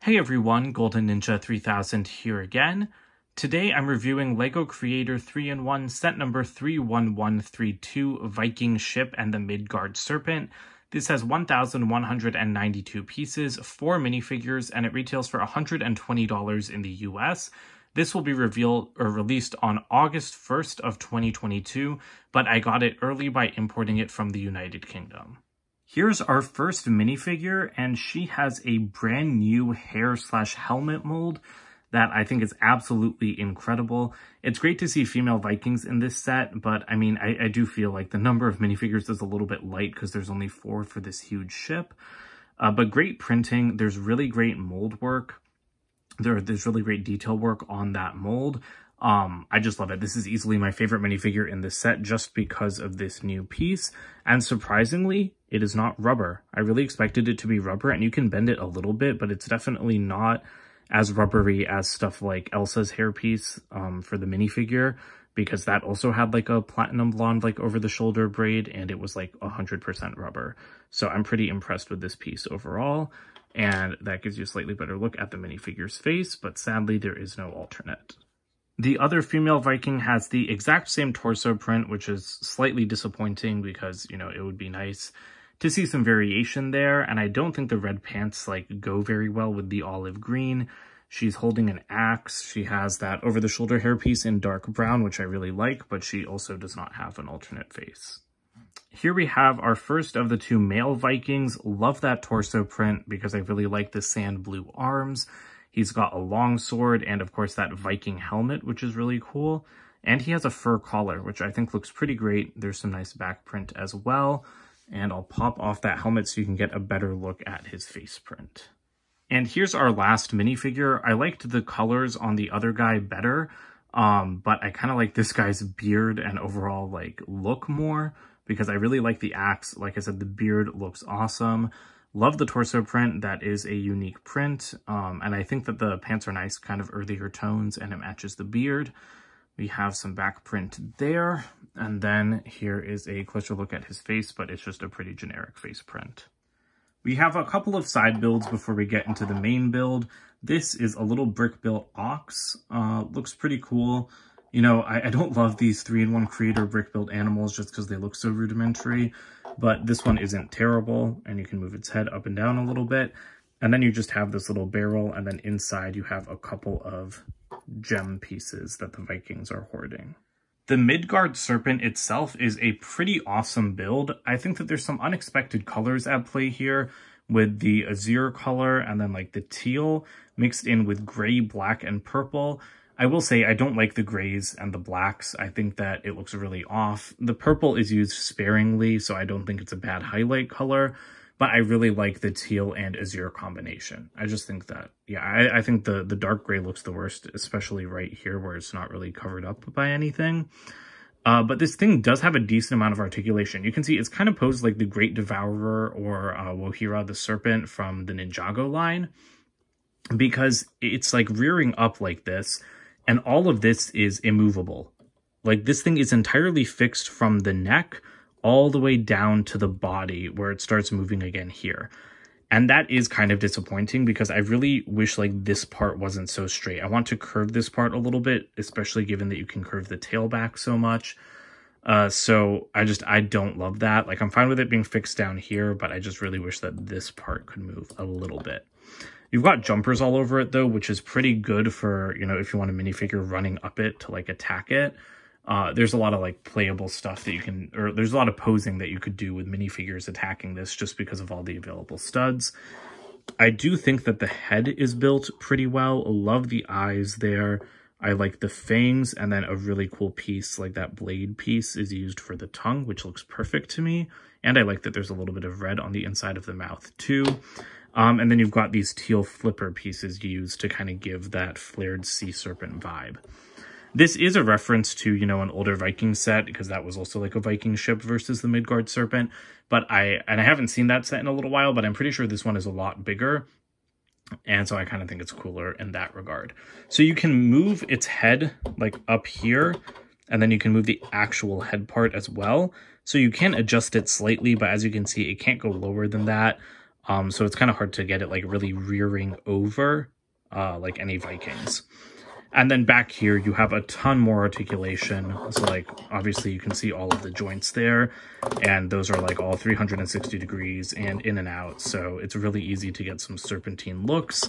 Hey everyone, Golden Ninja 3000 here again. Today I'm reviewing LEGO Creator 3-in-1 set number 31132 Viking Ship and the Midgard Serpent. This has 1,192 pieces, 4 minifigures, and it retails for $120 in the US. This will be released on August 1st of 2022, but I got it early by importing it from the United Kingdom. Here's our first minifigure, and she has a brand new hair/helmet mold that I think is absolutely incredible. It's great to see female Vikings in this set, but I mean, I do feel like the number of minifigures is a little bit light because there's only 4 for this huge ship. But great printing. There's really great mold work. There's really great detail work on that mold. I just love it. This is easily my favorite minifigure in this set just because of this new piece. And surprisingly, it is not rubber. I really expected it to be rubber, and you can bend it a little bit, but it's definitely not as rubbery as stuff like Elsa's hairpiece for the minifigure, because that also had like a platinum blonde like over the shoulder braid, and it was like 100% rubber. So I'm pretty impressed with this piece overall, and that gives you a slightly better look at the minifigure's face, but sadly there is no alternate. The other female Viking has the exact same torso print, which is slightly disappointing because, you know, it would be nice to see some variation there. And I don't think the red pants like go very well with the olive green. She's holding an axe. She has that over-the-shoulder hairpiece in dark brown, which I really like, but she also does not have an alternate face. Here we have our first of the 2 male Vikings. Love that torso print because I really like the sand blue arms. He's got a long sword and, of course, that Viking helmet, which is really cool. And he has a fur collar, which I think looks pretty great. There's some nice back print as well. And I'll pop off that helmet so you can get a better look at his face print. And here's our last minifigure. I liked the colors on the other guy better, but I kind of like this guy's beard and overall like look more because I really like the axe. Like I said, the beard looks awesome. Love the torso print. That is a unique print. And I think that the pants are nice, kind of earthier tones, and it matches the beard. We have some back print there. And then here is a closer look at his face, but it's just a pretty generic face print. We have a couple of side builds before we get into the main build. This is a little brick built ox. Looks pretty cool. You know, I don't love these 3-in-1 Creator brick built animals just because they look so rudimentary. But this one isn't terrible, and you can move its head up and down a little bit. And then you just have this little barrel, and then inside you have a couple of gem pieces that the Vikings are hoarding. The Midgard Serpent itself is a pretty awesome build. I think that there's some unexpected colors at play here with the azure color and then like the teal mixed in with gray, black, and purple. I will say I don't like the grays and the blacks. I think that it looks really off. The purple is used sparingly, so I don't think it's a bad highlight color, but I really like the teal and azure combination. I just think that, yeah, I think the dark gray looks the worst, especially right here where it's not really covered up by anything. But this thing does have a decent amount of articulation. You can see it's kind of posed like the Great Devourer or Wohira the Serpent from the Ninjago line, because it's like rearing up like this. And all of this is immovable. Like this thing is entirely fixed from the neck all the way down to the body where it starts moving again here. And that is kind of disappointing because I really wish like this part wasn't so straight. I want to curve this part a little bit, especially given that you can curve the tail back so much. So I don't love that. Like I'm fine with it being fixed down here, but I just really wish that this part could move a little bit. You've got jumpers all over it though, which is pretty good for, you know, if you want a minifigure running up it to like attack it. There's a lot of like playable stuff that you can, or there's a lot of posing that you could do with minifigures attacking this just because of all the available studs. I do think that the head is built pretty well. Love the eyes there. I like the fangs, and then a really cool piece like that blade piece is used for the tongue, which looks perfect to me. And I like that there's a little bit of red on the inside of the mouth too. And then you've got these teal flipper pieces used to kind of give that flared sea serpent vibe. This is a reference to, you know, an older Viking set, because that was also like a Viking ship versus the Midgard Serpent. But I haven't seen that set in a little while, but I'm pretty sure this one is a lot bigger. And so I kind of think it's cooler in that regard. So you can move its head like up here, and then you can move the actual head part as well. So you can adjust it slightly, but as you can see, it can't go lower than that. So it's kind of hard to get it like really rearing over like any Vikings. And then back here, you have a ton more articulation. So like, obviously you can see all of the joints there, and those are like all 360 degrees and in and out. So it's really easy to get some serpentine looks.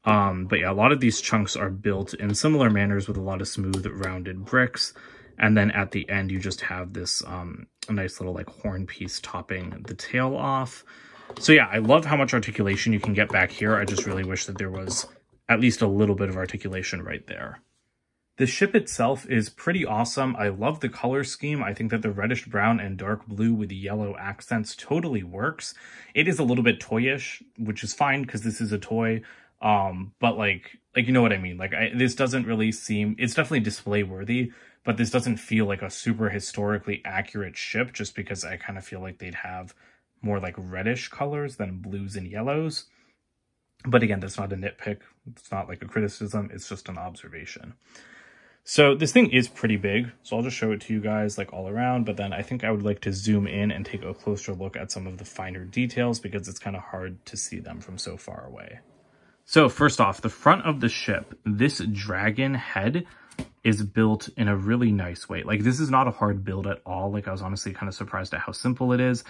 But yeah, a lot of these chunks are built in similar manners with a lot of smooth rounded bricks. And then at the end, you just have this a nice little like horn piece topping the tail off. So yeah, I love how much articulation you can get back here. I just really wish that there was at least a little bit of articulation right there. The ship itself is pretty awesome. I love the color scheme. I think that the reddish brown and dark blue with the yellow accents totally works. It is a little bit toyish, which is fine because this is a toy. But like you know what I mean? Like this doesn't really seem, it's definitely display worthy, but this doesn't feel like a super historically accurate ship just because I kind of feel like they'd have more like reddish colors than blues and yellows. But again, that's not a nitpick. It's not like a criticism. It's just an observation. So this thing is pretty big. So I'll just show it to you guys like all around. But then I think I would like to zoom in and take a closer look at some of the finer details because it's kind of hard to see them from so far away. So first off, the front of the ship, this dragon head is built in a really nice way. Like this is not a hard build at all. Like I was honestly kind of surprised at how simple it is.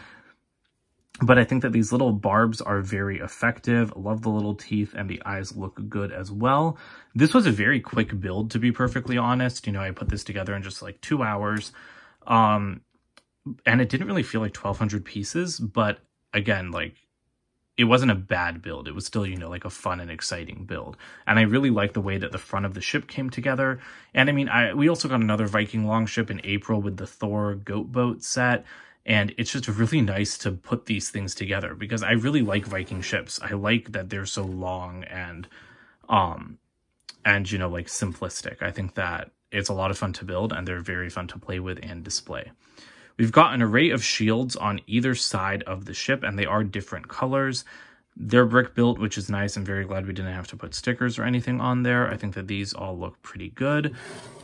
But I think that these little barbs are very effective. I love the little teeth, and the eyes look good as well. This was a very quick build, to be perfectly honest. You know, I put this together in just like 2 hours. And it didn't really feel like 1,200 pieces. But again, like, it wasn't a bad build. It was still, you know, like a fun and exciting build. And I really like the way that the front of the ship came together. And I mean, we also got another Viking longship in April with the Thor goat boat set. And it's just really nice to put these things together because I really like Viking ships. I like that they're so long and you know, like simplistic. I think that it's a lot of fun to build and they're very fun to play with and display. We've got an array of shields on either side of the ship and they are different colors. They're brick built, which is nice. I'm very glad we didn't have to put stickers or anything on there. I think that these all look pretty good.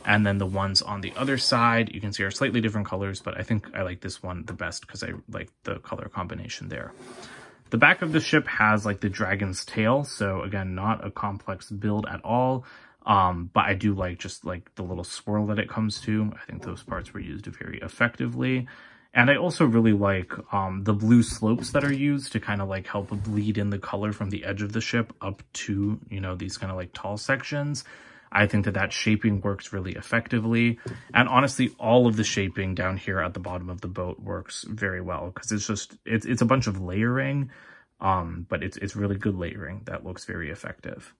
And then the ones on the other side, you can see are slightly different colors, but I think I like this one the best because I like the color combination there. The back of the ship has like the dragon's tail. So again, not a complex build at all. But I do like just like the little swirl that it comes to. I think those parts were used very effectively. And I also really like the blue slopes that are used to kind of like help bleed in the color from the edge of the ship up to, you know, these kind of like tall sections. I think that that shaping works really effectively. And honestly, all of the shaping down here at the bottom of the boat works very well because it's just, it's a bunch of layering, but it's really good layering that looks very effective.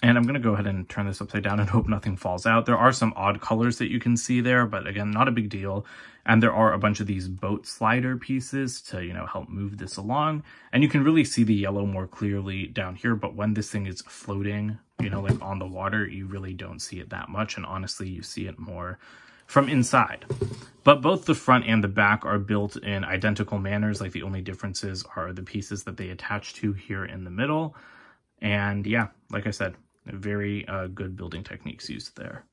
And I'm going to go ahead and turn this upside down and hope nothing falls out. There are some odd colors that you can see there, but again, not a big deal. And there are a bunch of these boat slider pieces to, you know, help move this along. And you can really see the yellow more clearly down here. But when this thing is floating, you know, like on the water, you really don't see it that much. And honestly, you see it more from inside. But both the front and the back are built in identical manners. Like the only differences are the pieces that they attach to here in the middle. And yeah, like I said, very good building techniques used there.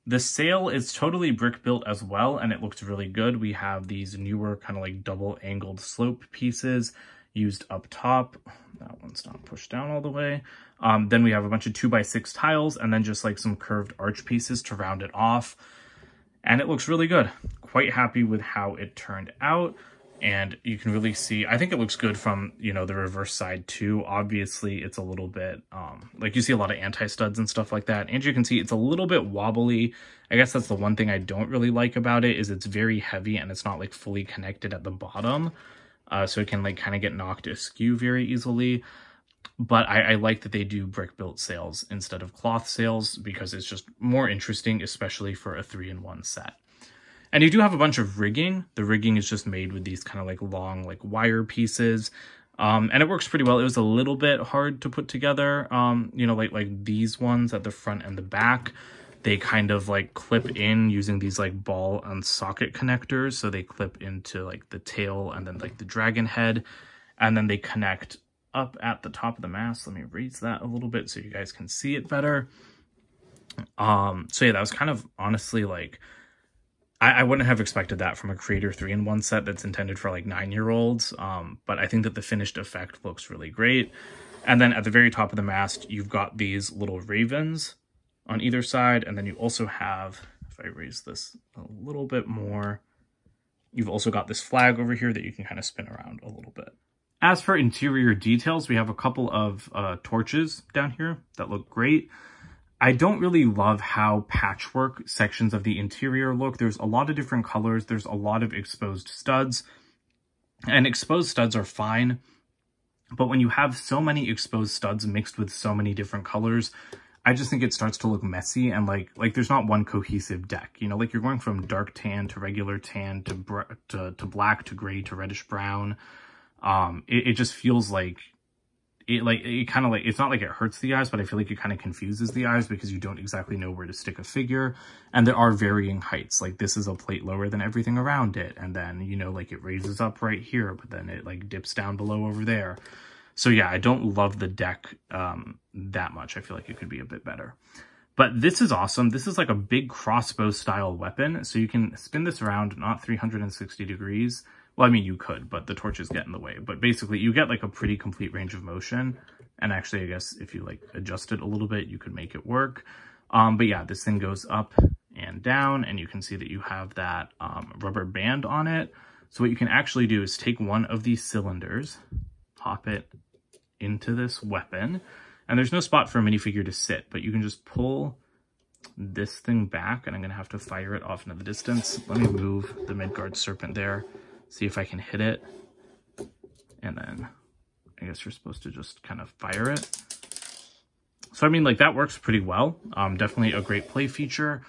The sail is totally brick built as well, and it looks really good. We have these newer kind of like double angled slope pieces used up top. That one's not pushed down all the way. Then we have a bunch of 2x6 tiles and then just like some curved arch pieces to round it off. And it looks really good. Quite happy with how it turned out. And you can really see, I think it looks good from, you know, the reverse side too. Obviously, it's a little bit, like you see a lot of anti-studs and stuff like that. And you can see it's a little bit wobbly. I guess that's the one thing I don't really like about it is it's very heavy and it's not like fully connected at the bottom. So it can like kind of get knocked askew very easily. But I like that they do brick-built sails instead of cloth sails because it's just more interesting, especially for a 3-in-1 set. And you do have a bunch of rigging. The rigging is just made with these kind of like long like wire pieces. And it works pretty well. It was a little bit hard to put together. You know, like these ones at the front and the back, they kind of like clip in using these like ball and socket connectors. So they clip into like the tail and then like the dragon head. And then they connect up at the top of the mast. Let me raise that a little bit so you guys can see it better. So yeah, that was kind of honestly like I wouldn't have expected that from a Creator 3-in-1 set that's intended for like 9-year-olds, but I think that the finished effect looks really great. And then at the very top of the mast, you've got these little ravens on either side, and then you also have, if I raise this a little bit more, you've also got this flag over here that you can kind of spin around a little bit. As for interior details, we have a couple of torches down here that look great. I don't really love how patchwork sections of the interior look. There's a lot of different colors. There's a lot of exposed studs. And exposed studs are fine. But when you have so many exposed studs mixed with so many different colors, I just think it starts to look messy, and like there's not one cohesive deck. You know, like you're going from dark tan to regular tan to black to gray to reddish brown. It just feels like it's not like it hurts the eyes, but I feel like it kind of confuses the eyes because you don't exactly know where to stick a figure. And there are varying heights. Like this is a plate lower than everything around it. And then, you know, like it raises up right here, but then it like dips down below over there. So yeah, I don't love the deck that much. I feel like it could be a bit better. But this is awesome. This is like a big crossbow style weapon. So you can spin this around, not 360 degrees. Well, I mean, you could, but the torches get in the way. But basically, you get like a pretty complete range of motion. And actually, I guess if you like adjust it a little bit, you could make it work. But yeah, this thing goes up and down, and you can see that you have that rubber band on it. So what you can actually do is take one of these cylinders, pop it into this weapon, and there's no spot for a minifigure to sit, but you can just pull this thing back, and I'm going to have to fire it off into the distance. Let me move the Midgard Serpent there. See if I can hit it, and then I guess you're supposed to just kind of fire it. So, I mean, like, that works pretty well. Definitely a great play feature,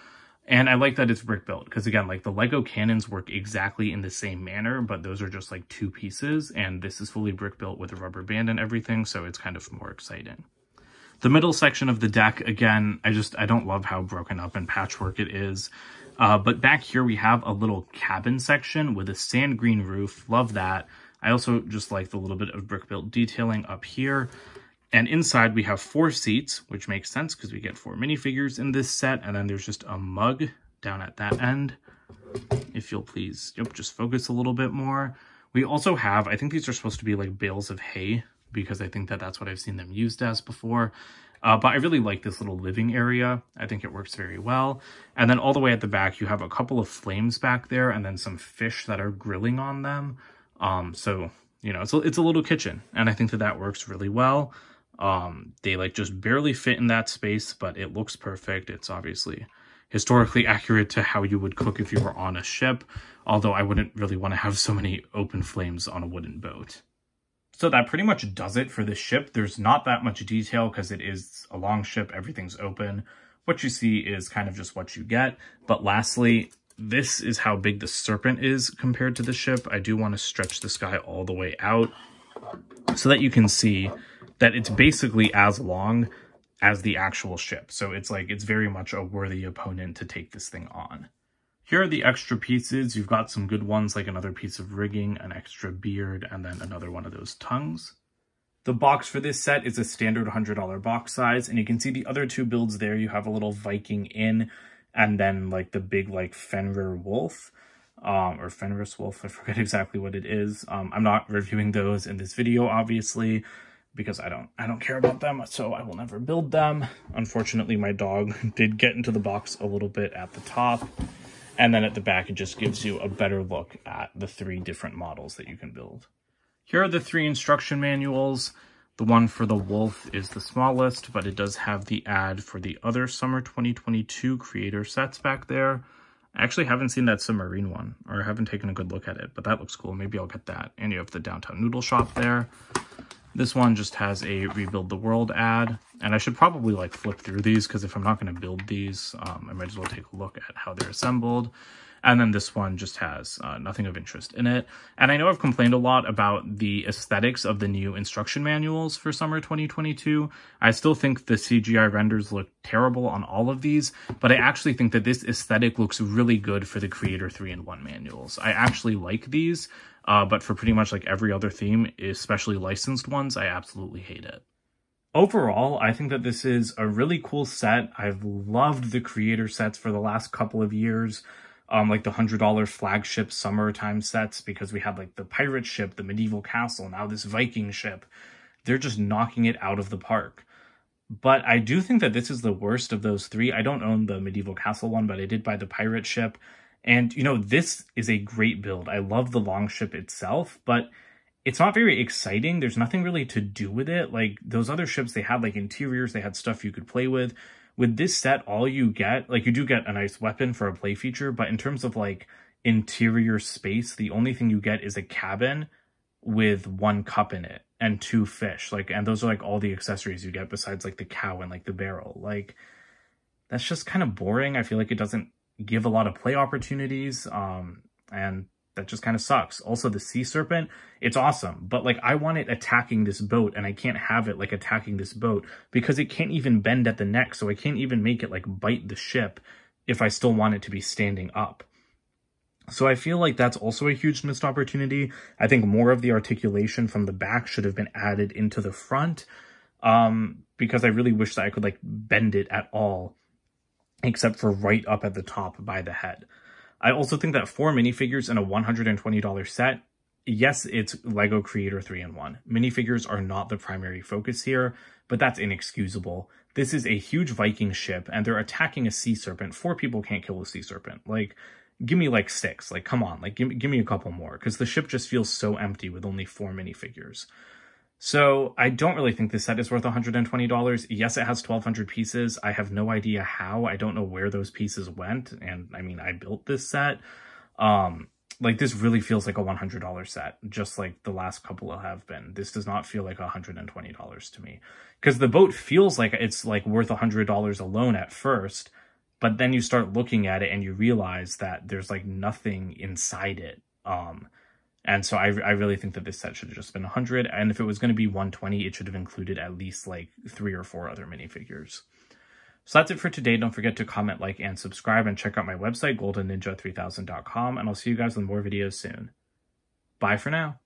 and I like that it's brick built, because again, like, the LEGO cannons work exactly in the same manner, but those are just, like, 2 pieces, and this is fully brick built with a rubber band and everything, so it's kind of more exciting. The middle section of the deck, again, I don't love how broken up and patchwork it is. But back here we have a little cabin section with a sand green roof. Love that. I also just like the little bit of brick built detailing up here. And inside we have 4 seats, which makes sense because we get 4 minifigures in this set. And then there's just a mug down at that end. If you'll please, just focus a little bit more. We also have, I think these are supposed to be like bales of hay, because I think that that's what I've seen them used as before. But I really like this little living area. I think it works very well. And then all the way at the back, you have a couple of flames back there, and then some fish that are grilling on them. So, you know, it's a little kitchen, and I think that that works really well. They like just barely fit in that space, but it looks perfect. It's obviously historically accurate to how you would cook if you were on a ship, although I wouldn't really want to have so many open flames on a wooden boat. So that pretty much does it for this ship. There's not that much detail because it is a long ship. Everything's open. What you see is kind of just what you get. But lastly, this is how big the Serpent is compared to the ship. I do want to stretch this guy all the way out so that you can see that it's basically as long as the actual ship. So it's like, it's very much a worthy opponent to take this thing on. Here are the extra pieces. You've got some good ones, like another piece of rigging, an extra beard, and then another one of those tongues. The box for this set is a standard $100 box size, and you can see the other 2 builds there. You have a little Viking Inn, and then like the big like Fenrir wolf, or Fenris wolf, I forget exactly what it is. I'm not reviewing those in this video, obviously, because I don't care about them, so I will never build them. Unfortunately, my dog did get into the box a little bit at the top. And then at the back, it just gives you a better look at the 3 different models that you can build. Here are the 3 instruction manuals. The one for the wolf is the smallest, but it does have the ad for the other summer 2022 creator sets back there. I actually haven't seen that submarine one, or I haven't taken a good look at it, but that looks cool. Maybe I'll get that. And you have the downtown noodle shop there. This one just has a Rebuild the World ad, and I should probably like flip through these because if I'm not going to build these, I might as well take a look at how they're assembled. And then this one just has nothing of interest in it. And I know I've complained a lot about the aesthetics of the new instruction manuals for summer 2022. I still think the CGI renders look terrible on all of these, but I actually think that this aesthetic looks really good for the Creator 3-in-1 manuals. I actually like these, but for pretty much like every other theme, especially licensed ones, I absolutely hate it. Overall, I think that this is a really cool set. I've loved the Creator sets for the last couple of years. like the $100 flagship summertime sets, because we had like the pirate ship, the medieval castle, now this Viking ship. They're just knocking it out of the park. But I do think that this is the worst of those three. I don't own the medieval castle one, but I did buy the pirate ship. And, you know, this is a great build. I love the longship itself, but it's not very exciting. There's nothing really to do with it. Like, those other ships, they had like interiors, they had stuff you could play with. With this set, all you get, like, you do get a nice weapon for a play feature, but in terms of like interior space, the only thing you get is a cabin with 1 cup in it and 2 fish. Like, and those are like all the accessories you get besides like the cow and like the barrel. Like, that's just kind of boring. I feel like it doesn't give a lot of play opportunities. And that just kind of sucks. Also, the sea serpent, it's awesome, but like, I want it attacking this boat, and I can't have it like attacking this boat because it can't even bend at the neck. So I can't even make it like bite the ship if I still want it to be standing up. So I feel like that's also a huge missed opportunity. I think more of the articulation from the back should have been added into the front, because I really wish that I could like bend it at all, except for right up at the top by the head. I also think that 4 minifigures in a $120 set, yes, it's LEGO Creator 3-in-1. Minifigures are not the primary focus here, but that's inexcusable. This is a huge Viking ship, and they're attacking a sea serpent. 4 people can't kill a sea serpent. Like, give me like 6. Like, come on, like give me a couple more, because the ship just feels so empty with only 4 minifigures. So I don't really think this set is worth $120. Yes, it has 1,200 pieces. I have no idea how. I don't know where those pieces went. And I mean, I built this set. Like, this really feels like a $100 set, just like the last couple have been. This does not feel like $120 to me, because the boat feels like it's like worth $100 alone at first. But then you start looking at it and you realize that there's like nothing inside it. And so I really think that this set should have just been 100. And if it was going to be 120, it should have included at least like 3 or 4 other minifigures. So that's it for today. Don't forget to comment, like, and subscribe, and check out my website, goldenninja3000.com. And I'll see you guys in more videos soon. Bye for now.